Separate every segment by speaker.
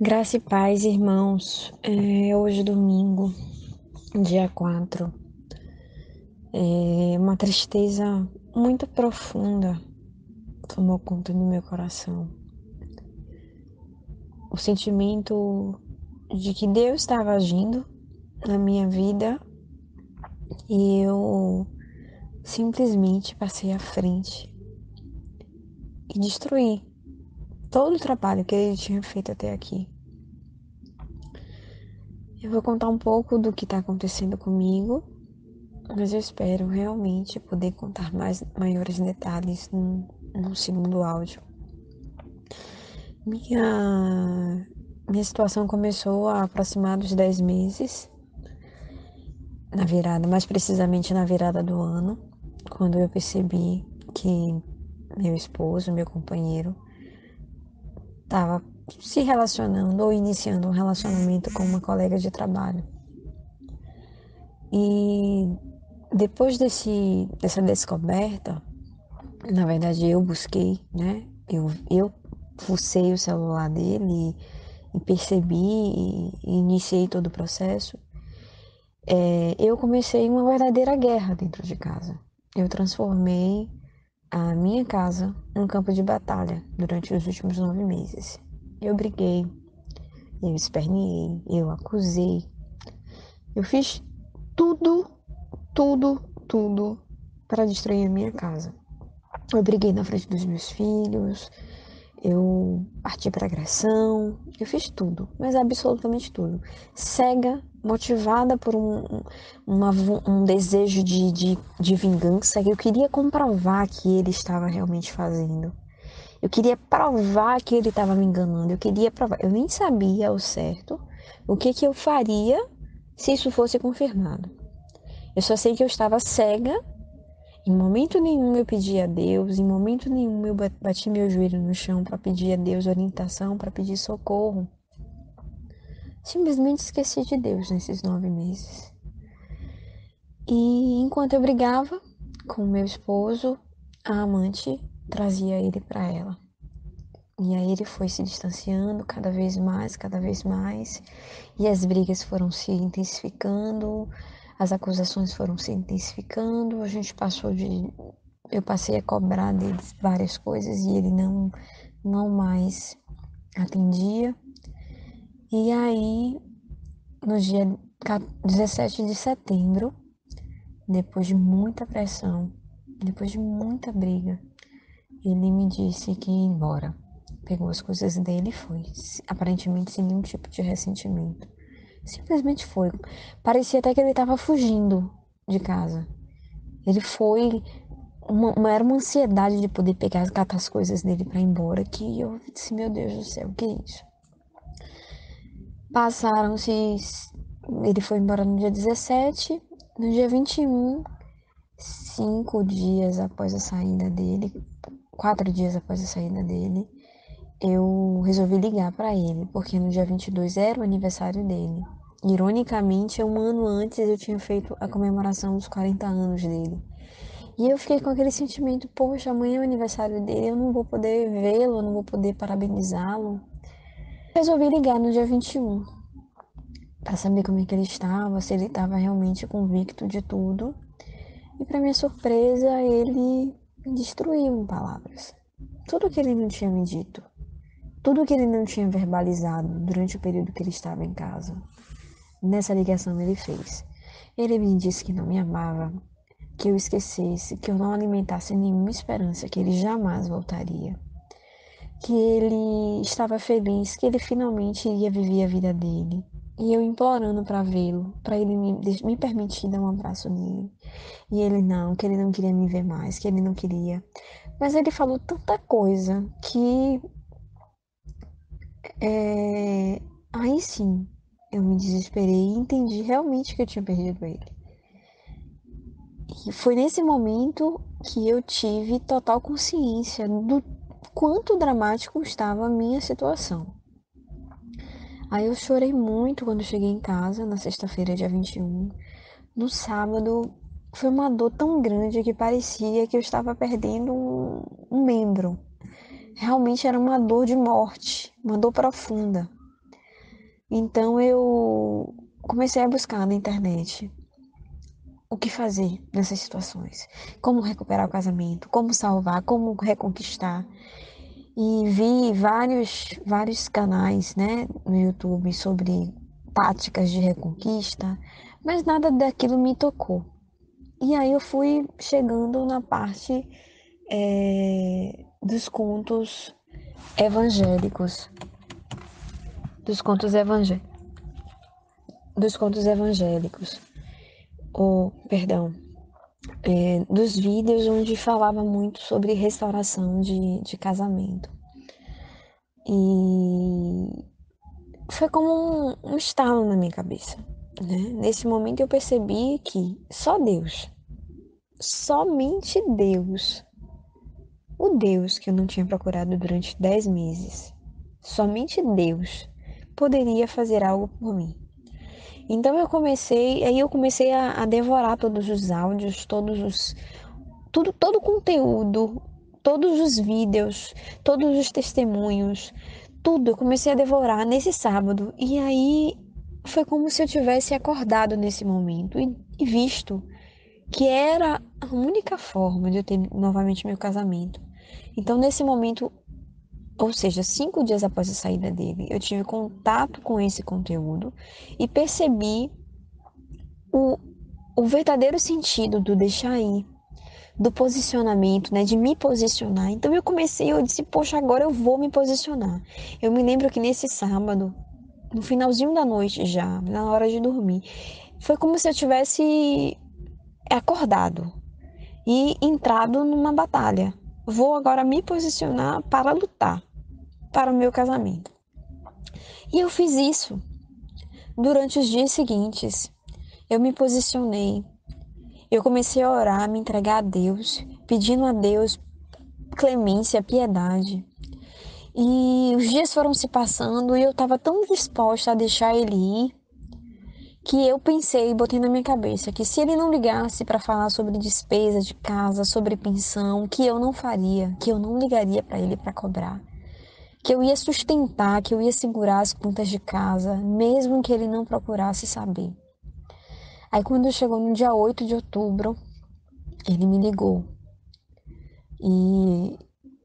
Speaker 1: Graça e paz, irmãos. Hoje, domingo, dia 4. Uma tristeza muito profunda tomou conta do meu coração. O sentimento de que Deus estava agindo na minha vida e eu simplesmente passei à frente e destruí todo o trabalho que Ele tinha feito até aqui. Eu vou contar um pouco do que está acontecendo comigo, mas eu espero realmente poder contar maiores detalhes num segundo áudio. Minha situação começou a aproximar dos 10 meses, na virada, mais precisamente na virada do ano, quando eu percebi que meu esposo, meu companheiro, estava se relacionando ou iniciando um relacionamento com uma colega de trabalho. E depois dessa descoberta, na verdade eu busquei, né? Eu fucei o celular dele e percebi e iniciei todo o processo. Eu comecei uma verdadeira guerra dentro de casa. Eu transformei a minha casa num campo de batalha durante os últimos 9 meses. Eu briguei, eu esperneei, eu acusei, eu fiz tudo, tudo, tudo para destruir a minha casa. Eu briguei na frente dos meus filhos, eu parti para agressão, eu fiz tudo, mas absolutamente tudo. Cega, motivada por um desejo de vingança, eu queria comprovar que ele estava realmente fazendo. Eu queria provar que ele estava me enganando, eu queria provar. Eu nem sabia ao certo o que eu faria se isso fosse confirmado. Eu só sei que eu estava cega. Em momento nenhum eu pedi a Deus, em momento nenhum eu bati meu joelho no chão para pedir a Deus orientação, para pedir socorro. Simplesmente esqueci de Deus nesses 9 meses. E enquanto eu brigava com meu esposo, a amante trazia ele para ela. E aí ele foi se distanciando cada vez mais, e as brigas foram se intensificando, as acusações foram se intensificando, eu passei a cobrar deles várias coisas e ele não mais atendia. E aí, no dia 17 de setembro, depois de muita pressão, depois de muita briga, ele me disse que ia embora. Pegou as coisas dele e foi, aparentemente sem nenhum tipo de ressentimento. Simplesmente foi. Parecia até que ele estava fugindo de casa. Ele foi. Era uma ansiedade de poder pegar, catar as coisas dele para ir embora, que eu disse, meu Deus do céu, o que é isso? Passaram-se. Ele foi embora no dia 17, no dia 21, 5 dias após a saída dele, 4 dias após a saída dele, eu resolvi ligar para ele, porque no dia 22 era o aniversário dele. Ironicamente, um ano antes eu tinha feito a comemoração dos 40 anos dele. E eu fiquei com aquele sentimento, poxa, amanhã é o aniversário dele, eu não vou poder vê-lo, eu não vou poder parabenizá-lo. Resolvi ligar no dia 21 para saber como é que ele estava, se ele estava realmente convicto de tudo. E para minha surpresa, ele me destruiu em palavras. Tudo que ele não tinha me dito, tudo que ele não tinha verbalizado durante o período que ele estava em casa, nessa ligação ele fez. Ele me disse que não me amava, que eu esquecesse, que eu não alimentasse nenhuma esperança, que ele jamais voltaria, que ele estava feliz, que ele finalmente iria viver a vida dele. E eu implorando para vê-lo, para ele me permitir dar um abraço nele. E ele não, que ele não queria me ver mais, que ele não queria. Mas ele falou tanta coisa que aí sim eu me desesperei e entendi realmente que eu tinha perdido ele. E foi nesse momento que eu tive total consciência do quanto dramático estava a minha situação. Aí eu chorei muito quando cheguei em casa, na sexta-feira, dia 21. No sábado, foi uma dor tão grande que parecia que eu estava perdendo um membro. Realmente era uma dor de morte, uma dor profunda. Então eu comecei a buscar na internet o que fazer nessas situações, como recuperar o casamento, como salvar, como reconquistar. E vi vários canais, né, no YouTube sobre táticas de reconquista, mas nada daquilo me tocou. E aí eu fui chegando na parte dos contos evangélicos, dos contos evangé- dos contos evangélicos, ou, perdão, dos vídeos onde falava muito sobre restauração de casamento. E foi como um estalo na minha cabeça, né? Nesse momento eu percebi que só Deus, somente Deus, o Deus que eu não tinha procurado durante 10 meses, somente Deus poderia fazer algo por mim. Então eu comecei a devorar todos os áudios, todo o conteúdo, todos os vídeos, todos os testemunhos, tudo. Eu comecei a devorar nesse sábado. E aí foi como se eu tivesse acordado nesse momento e visto que era a única forma de eu ter novamente meu casamento. Então, nesse momento, ou seja, 5 dias após a saída dele, eu tive contato com esse conteúdo e percebi o, o verdadeiro sentido do deixar ir, do posicionamento, né, de me posicionar. Então eu disse, poxa, agora eu vou me posicionar. Eu me lembro que nesse sábado, no finalzinho da noite já, na hora de dormir, foi como se eu tivesse acordado e entrado numa batalha. Vou agora me posicionar para lutar para o meu casamento. E eu fiz isso durante os dias seguintes. Eu me posicionei. Eu comecei a orar, a me entregar a Deus, pedindo a Deus clemência, piedade. E os dias foram se passando e eu estava tão disposta a deixar ele ir que eu pensei, botei na minha cabeça que se ele não ligasse para falar sobre despesa de casa, sobre pensão, que eu não faria, que eu não ligaria para ele para cobrar, que eu ia sustentar, que eu ia segurar as contas de casa, mesmo que ele não procurasse saber. Aí quando chegou no dia 8 de outubro, ele me ligou. E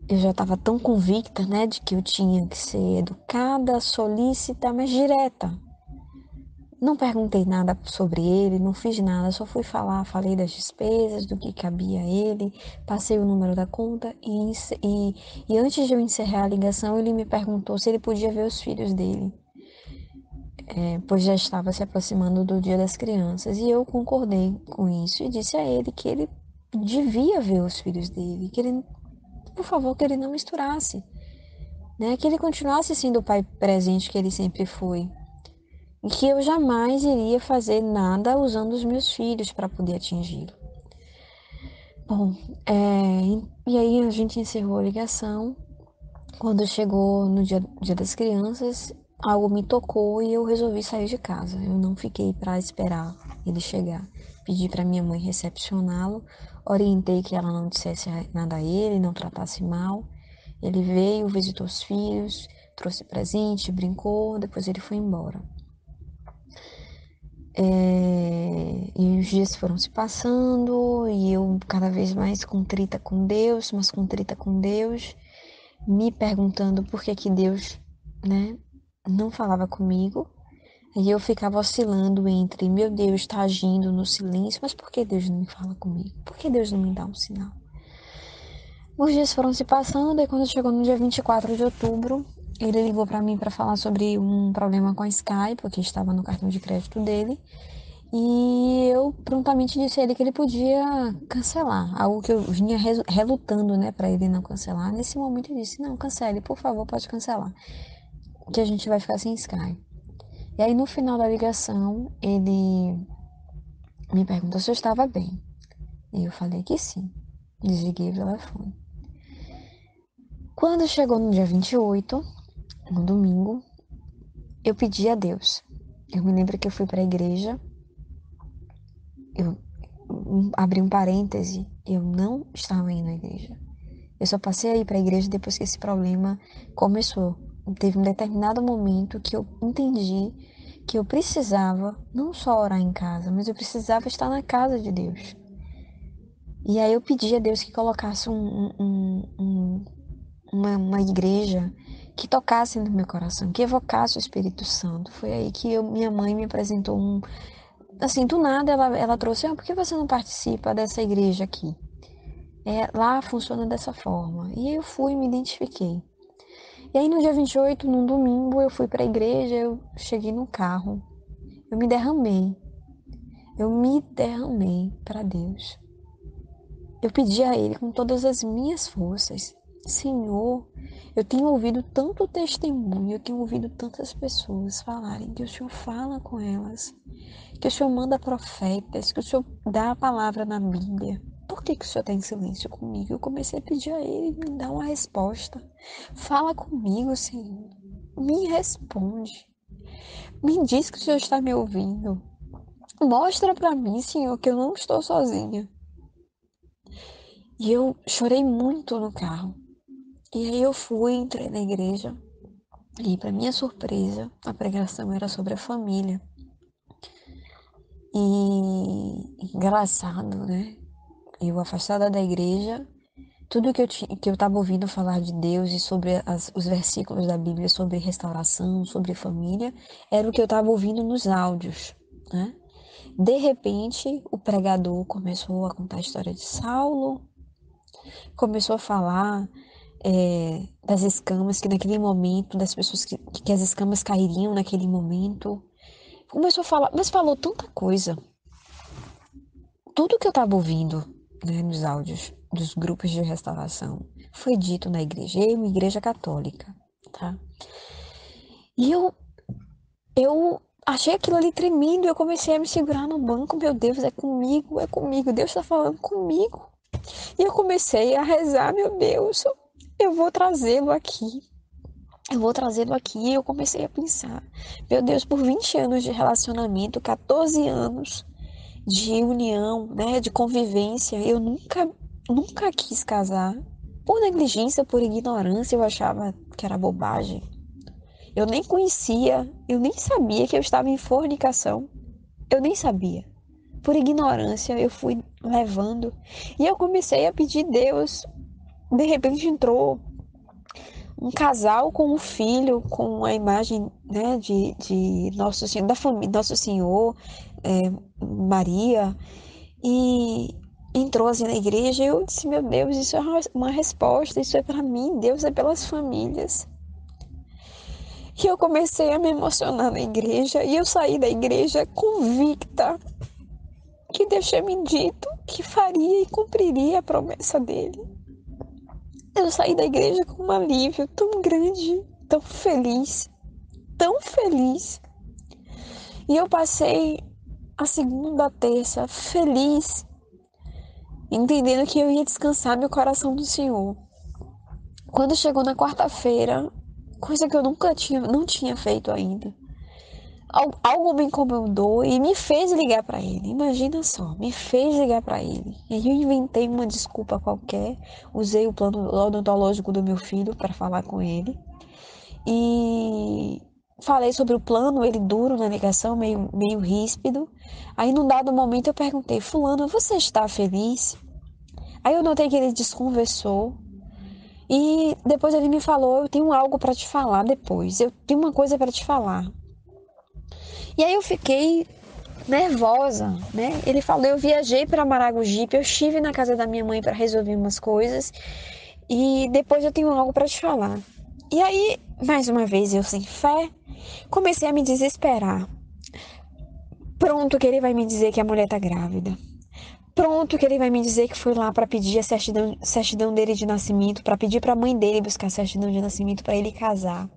Speaker 1: eu já estava tão convicta, né, de que eu tinha que ser educada, solícita, mas direta. Não perguntei nada sobre ele, não fiz nada, só fui falar, falei das despesas, do que cabia a ele, passei o número da conta e antes de eu encerrar a ligação, ele me perguntou se ele podia ver os filhos dele, pois já estava se aproximando do Dia das Crianças. E eu concordei com isso e disse a ele que ele devia ver os filhos dele, que ele, por favor, que ele não misturasse, né? Que ele continuasse sendo o pai presente que ele sempre foi. E que eu jamais iria fazer nada usando os meus filhos para poder atingi-lo. Bom, e aí a gente encerrou a ligação. Quando chegou no dia das crianças, algo me tocou e eu resolvi sair de casa. Eu não fiquei para esperar ele chegar. Pedi para minha mãe recepcioná-lo, orientei que ela não dissesse nada a ele, não tratasse mal. Ele veio, visitou os filhos, trouxe presente, brincou, depois ele foi embora. E os dias foram se passando e eu cada vez mais contrita com Deus, mas contrita com Deus, me perguntando por que que Deus, né, não falava comigo. E eu ficava oscilando entre, meu Deus, está agindo no silêncio, mas por que Deus não me fala comigo? Por que Deus não me dá um sinal? Os dias foram se passando e quando chegou no dia 24 de outubro, ele ligou para mim para falar sobre um problema com a Sky, porque estava no cartão de crédito dele. E eu prontamente disse a ele que ele podia cancelar, algo que eu vinha relutando, né, para ele não cancelar. Nesse momento eu disse: não, cancele, por favor, pode cancelar, que a gente vai ficar sem Sky. E aí no final da ligação, ele me perguntou se eu estava bem. E eu falei que sim. Desliguei o telefone. Quando chegou no dia 28, no domingo, eu pedi a Deus. Eu me lembro que eu fui para a igreja, eu abri um parêntese, eu não estava indo à igreja. Eu só passei a ir para a igreja depois que esse problema começou. teve um determinado momento que eu entendi que eu precisava não só orar em casa, mas eu precisava estar na casa de Deus. E aí eu pedi a Deus que colocasse uma igreja que tocasse no meu coração, que evocasse o Espírito Santo. Foi aí que minha mãe me apresentou assim, do nada ela trouxe, por que você não participa dessa igreja aqui? Lá funciona dessa forma. E eu fui e me identifiquei. E aí no dia 28, num domingo, eu fui para a igreja, eu cheguei no carro, eu me derramei. Eu me derramei para Deus. Eu pedi a Ele com todas as minhas forças: Senhor, eu tenho ouvido tanto testemunho, eu tenho ouvido tantas pessoas falarem que o Senhor fala com elas, que o Senhor manda profetas, que o Senhor dá a palavra na Bíblia. Por que o Senhor está em silêncio comigo? Eu comecei a pedir a Ele, me dá uma resposta. Fala comigo, Senhor. Me responde. Me diz que o Senhor está me ouvindo. Mostra para mim, Senhor, que eu não estou sozinha. E eu chorei muito no carro. E aí eu fui, entrei na igreja. E para minha surpresa, a pregação era sobre a família. E engraçado, né? Eu afastada da igreja, tudo que eu estava ouvindo falar de Deus e sobre os versículos da Bíblia sobre restauração, sobre família, era o que eu estava ouvindo nos áudios, né? De repente, o pregador começou a contar a história de Saulo, começou a falar das escamas, que naquele momento, das pessoas que as escamas cairiam naquele momento. Começou a falar, mas falou tanta coisa. Tudo que eu estava ouvindo, né, nos áudios dos grupos de restauração foi dito na igreja, uma igreja católica, tá? E eu achei aquilo ali tremendo, eu comecei a me segurar no banco, meu Deus, é comigo, Deus está falando comigo. E eu comecei a rezar, meu Deus, eu vou trazê-lo aqui. Eu vou trazê-lo aqui. E eu comecei a pensar, meu Deus, por 20 anos de relacionamento, 14 anos de união, né, de convivência, eu nunca quis casar. Por negligência, por ignorância, eu achava que era bobagem. Eu nem conhecia, eu nem sabia que eu estava em fornicação. Eu nem sabia. Por ignorância, eu fui levando. E eu comecei a pedir Deus. De repente entrou um casal com um filho, com a imagem, né, de Nosso Senhor, da família, Nosso Senhor, Maria, e entrou assim na igreja. E eu disse, meu Deus, isso é uma resposta, isso é para mim, Deus é pelas famílias. E eu comecei a me emocionar na igreja, e eu saí da igreja convicta que Deus tinha me dito que faria e cumpriria a promessa dele. Eu saí da igreja com um alívio tão grande, tão feliz, tão feliz. E eu passei a segunda, a terça feliz, entendendo que eu ia descansar meu coração do Senhor. Quando chegou na quarta-feira, coisa que eu não tinha feito ainda, algo me incomodou e me fez ligar para ele. Imagina só, me fez ligar para ele. E aí eu inventei uma desculpa qualquer, usei o plano odontológico do meu filho para falar com ele. E falei sobre o plano, ele duro na ligação, meio ríspido. Aí, num dado momento, eu perguntei, fulano, você está feliz? Aí eu notei que ele desconversou. E depois ele me falou, eu tenho algo para te falar depois. Eu tenho uma coisa para te falar. E aí eu fiquei nervosa, né? Ele falou, eu viajei para Maragogipe, eu estive na casa da minha mãe para resolver umas coisas. E depois eu tenho algo para te falar. E aí, mais uma vez, eu sem fé, comecei a me desesperar. Pronto que ele vai me dizer que a mulher tá grávida. Pronto que ele vai me dizer que foi lá para pedir a certidão dele de nascimento, para pedir para a mãe dele buscar a certidão de nascimento para ele casar.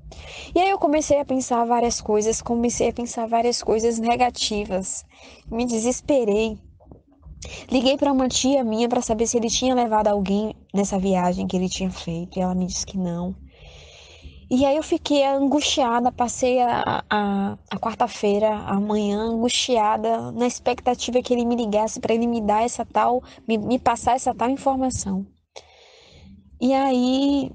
Speaker 1: E aí eu comecei a pensar várias coisas negativas. Me desesperei. Liguei para uma tia minha para saber se ele tinha levado alguém nessa viagem que ele tinha feito, e ela me disse que não. E aí eu fiquei angustiada, passei a quarta-feira, a manhã, angustiada, na expectativa que ele me ligasse para ele me dar me passar essa tal informação. E aí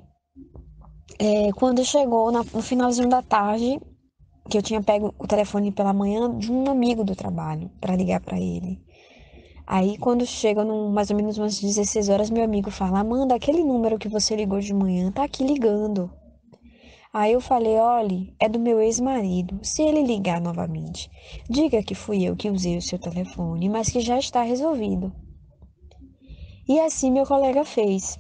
Speaker 1: Quando chegou no finalzinho da tarde, que eu tinha pego o telefone pela manhã de um amigo do trabalho para ligar para ele. Aí, quando chega mais ou menos umas 16 horas, meu amigo fala: Amanda, aquele número que você ligou de manhã tá aqui ligando. Aí eu falei: olha, é do meu ex-marido. Se ele ligar novamente, diga que fui eu que usei o seu telefone, mas que já está resolvido. E assim meu colega fez.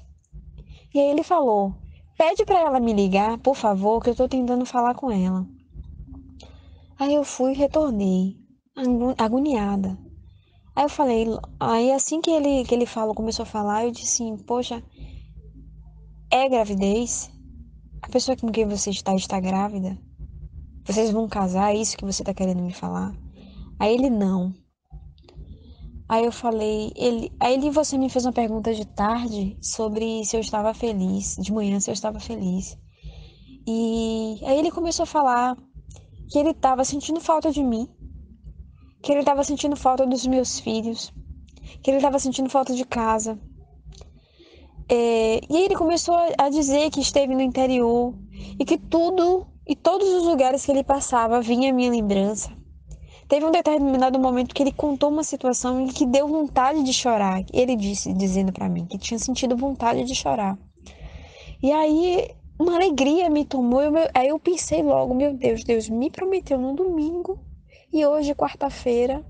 Speaker 1: E aí ele falou: pede para ela me ligar, por favor, que eu tô tentando falar com ela. Aí eu fui e retornei, agoniada. Aí eu falei, aí assim que ele falou, começou a falar, eu disse assim, poxa, é gravidez? A pessoa com quem você está grávida? Vocês vão casar? É isso que você está querendo me falar? Aí ele não. Aí eu falei, aí você me fez uma pergunta de tarde sobre se eu estava feliz, de manhã se eu estava feliz. E aí ele começou a falar que ele estava sentindo falta de mim, que ele estava sentindo falta dos meus filhos, que ele estava sentindo falta de casa. E aí ele começou a dizer que esteve no interior e que tudo e todos os lugares que ele passava vinha a minha lembrança. Teve um determinado momento que ele contou uma situação em que deu vontade de chorar. Ele disse, dizendo para mim que tinha sentido vontade de chorar. E aí uma alegria me tomou. Aí eu pensei logo, meu Deus, Deus me prometeu no domingo e hoje, quarta-feira,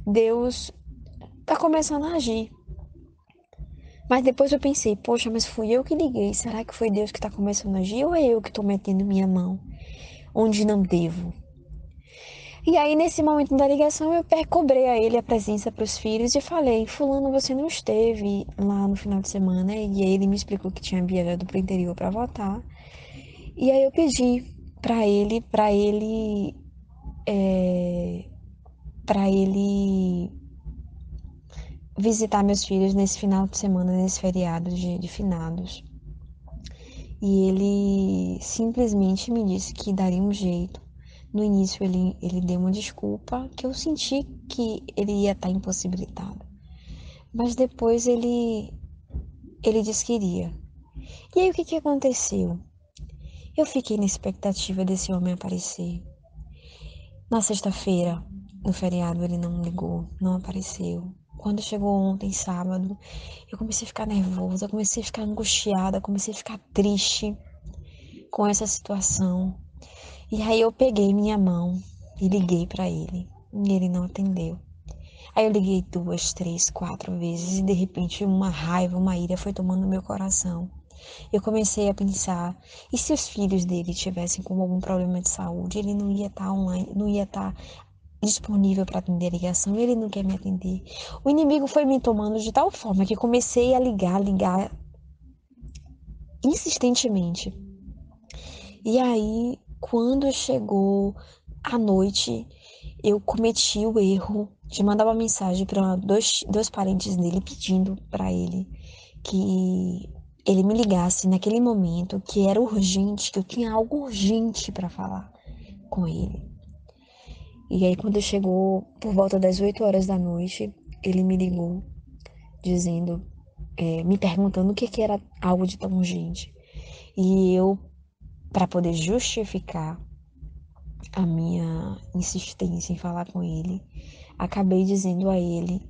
Speaker 1: Deus tá começando a agir. Mas depois eu pensei, poxa, mas fui eu que liguei. Será que foi Deus que tá começando a agir ou é eu que tô metendo minha mão onde não devo? E aí, nesse momento da ligação, eu cobrei a ele a presença para os filhos e falei: Fulano, você não esteve lá no final de semana. E aí ele me explicou que tinha viajado para o interior para votar. E aí eu pedi é, para ele visitar meus filhos nesse final de semana, nesse feriado de finados. E ele simplesmente me disse que daria um jeito. No início ele deu uma desculpa, que eu senti que ele ia estar impossibilitado. Mas depois ele disse que iria. E aí o que que aconteceu? Eu fiquei na expectativa desse homem aparecer. Na sexta-feira, no feriado, ele não ligou, não apareceu. Quando chegou ontem, sábado, eu comecei a ficar nervosa, comecei a ficar angustiada, comecei a ficar triste com essa situação. E aí eu peguei minha mão e liguei para ele. E ele não atendeu. Aí eu liguei 2, 3, 4 vezes e de repente uma raiva, uma ira foi tomando meu coração. Eu comecei a pensar, e se os filhos dele tivessem com algum problema de saúde, ele não ia estar online, não ia estar disponível para atender a ligação, ele não quer me atender. O inimigo foi me tomando de tal forma que comecei a ligar insistentemente. E aí, quando chegou a noite, eu cometi o erro de mandar uma mensagem para dois parentes dele pedindo para ele que ele me ligasse naquele momento, que era urgente, que eu tinha algo urgente para falar com ele. E aí, quando chegou por volta das 8 horas da noite, ele me ligou dizendo, me perguntando o que que era algo de tão urgente. E eu, para poder justificar a minha insistência em falar com ele, acabei dizendo a ele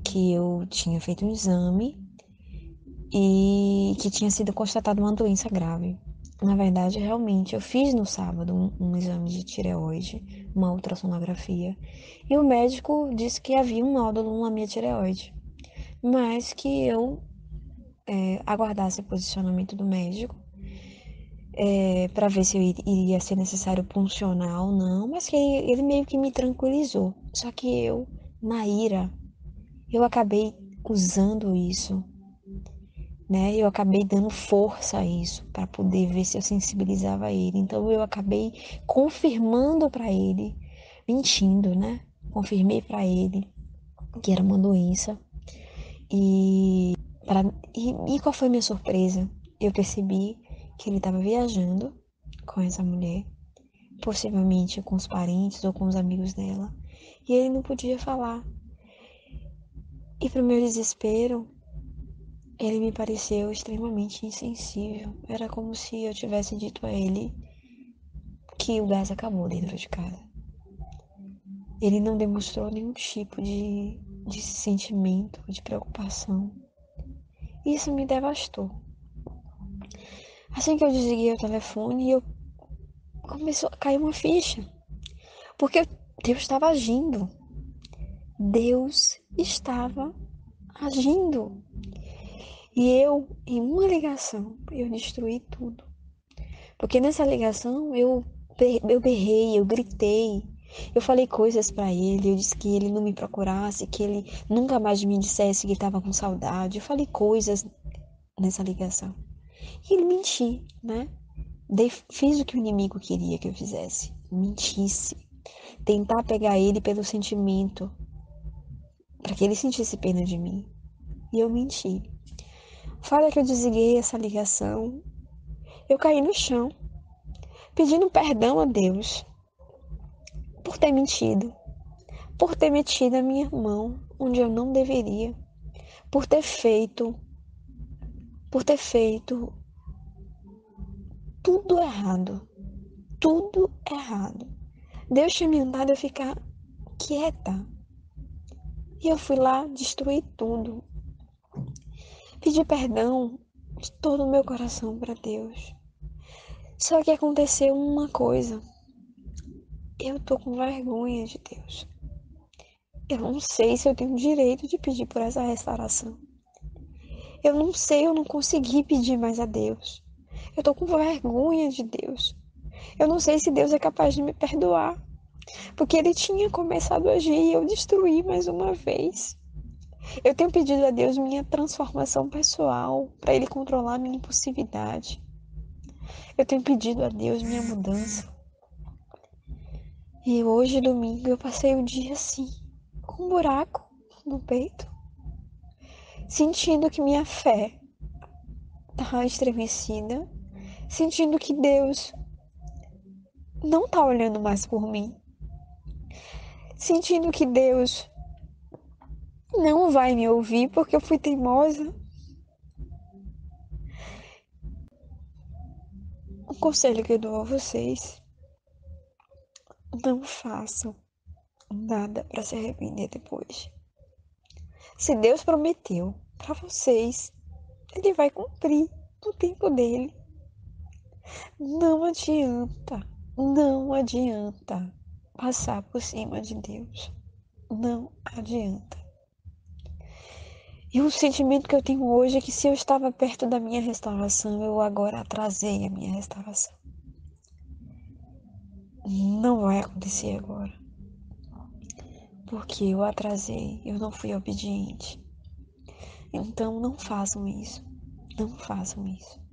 Speaker 1: que eu tinha feito um exame e que tinha sido constatada uma doença grave. Na verdade, realmente, eu fiz no sábado um exame de tireoide, uma ultrassonografia, e o médico disse que havia um nódulo na minha tireoide, mas que eu aguardasse o posicionamento do médico para ver se iria ser necessário puncionar ou não, mas que ele meio que me tranquilizou. Só que eu, na ira, eu acabei usando isso, né? Eu acabei dando força a isso para poder ver se eu sensibilizava ele. Então eu acabei confirmando para ele, mentindo, né? Confirmei para ele que era uma doença. Pra, e qual foi a minha surpresa? Eu percebi que ele estava viajando com essa mulher, possivelmente com os parentes ou com os amigos dela, e ele não podia falar. E para o meu desespero, ele me pareceu extremamente insensível. Era como se eu tivesse dito a ele que o gás acabou dentro de casa. Ele não demonstrou nenhum tipo de sentimento, de preocupação. Isso me devastou. Assim que eu desliguei o telefone, começou a cair uma ficha. Porque Deus estava agindo. Deus estava agindo. E eu, em uma ligação, eu destruí tudo. Porque nessa ligação eu berrei, eu gritei, eu falei coisas pra ele, eu disse que ele não me procurasse, que ele nunca mais me dissesse que estava com saudade. Eu falei coisas nessa ligação. E ele mentiu, né? Fiz o que o inimigo queria que eu fizesse. Mentisse. Tentar pegar ele pelo sentimento, para que ele sentisse pena de mim. E eu menti. Fora que eu desliguei essa ligação, eu caí no chão, pedindo perdão a Deus por ter mentido, por ter metido a minha mão onde eu não deveria, por ter feito, por ter feito tudo errado, tudo errado. Deus tinha me mandado eu ficar quieta. E eu fui lá destruir tudo. Pedi perdão de todo o meu coração para Deus. Só que aconteceu uma coisa. Eu tô com vergonha de Deus. Eu não sei se eu tenho direito de pedir por essa restauração. Eu não sei, eu não consegui pedir mais a Deus. Eu tô com vergonha de Deus. Eu não sei se Deus é capaz de me perdoar. Porque Ele tinha começado a agir e eu destruí mais uma vez. Eu tenho pedido a Deus minha transformação pessoal, para Ele controlar minha impulsividade. Eu tenho pedido a Deus minha mudança. E hoje, domingo, eu passei o dia assim, com um buraco no peito, sentindo que minha fé tá estremecida, sentindo que Deus não tá olhando mais por mim, sentindo que Deus não vai me ouvir porque eu fui teimosa. O conselho que eu dou a vocês: não façam nada para se arrepender depois. Se Deus prometeu para vocês, Ele vai cumprir no tempo dele. Não adianta, não adianta passar por cima de Deus. Não adianta. E o sentimento que eu tenho hoje é que se eu estava perto da minha restauração, eu agora atrasei a minha restauração. Não vai acontecer agora. Porque eu atrasei, eu não fui obediente. Então não façam isso. Não façam isso.